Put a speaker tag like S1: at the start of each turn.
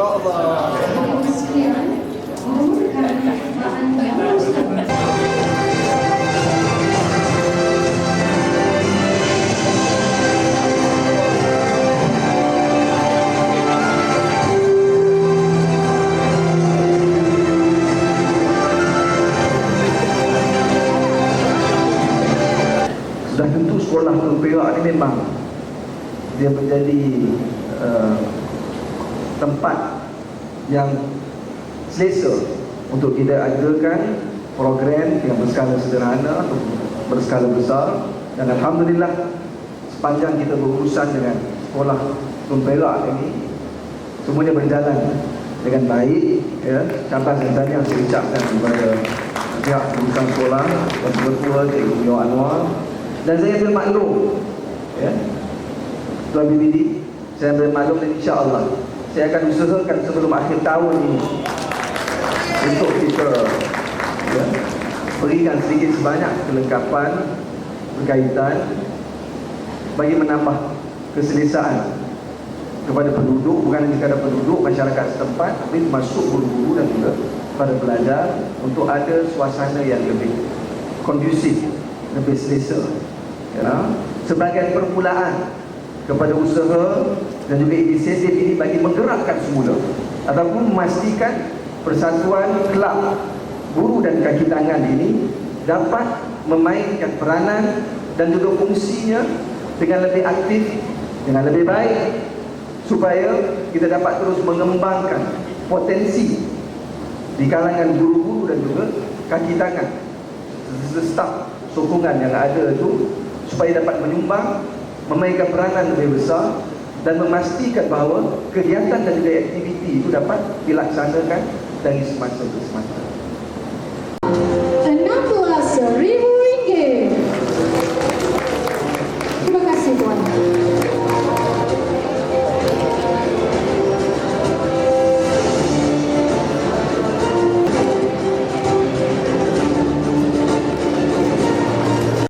S1: InsyaAllah.
S2: Sekian, mohonkan bahan yang
S3: sudah tentu sekolah Teluk Perak ni memang dia menjadi tempat yang selesa untuk kita adakan program yang berskala sederhana atau berskala besar. Dan Alhamdulillah, sepanjang kita berurusan dengan sekolah Teluk Perak ini, semuanya berjalan dengan baik, ya. Contoh saya ucapkan kepada pihak urusan sekolah dan ketua Cikgu Mio Anwar. Dan saya ambil maklum, ya, Tuan BBD, saya ambil maklum, dan insya-Allah saya akan usahakan sebelum akhir tahun ini untuk kita, ya, berikan sedikit sebanyak kelengkapan berkaitan bagi menambah keselesaan kepada penduduk, bukan hanya sekadar penduduk, masyarakat setempat, tapi masuk guru-guru dan juga pada pelajar untuk ada suasana yang lebih kondusif, lebih selesa, ya, sebagai permulaan kepada usaha dan juga inisiatif ini bagi menggerakkan semula ataupun memastikan persatuan kelab guru dan kaki tangan ini dapat memainkan peranan dan juga fungsinya dengan lebih aktif, dengan lebih baik, supaya kita dapat terus mengembangkan potensi di kalangan guru-guru dan juga kaki tangan, staf sokongan yang ada itu, supaya dapat menyumbang, memainkan peranan lebih besar dan memastikan bahawa kegiatan dan juga aktiviti itu dapat dilaksanakan dari semasa ke semasa.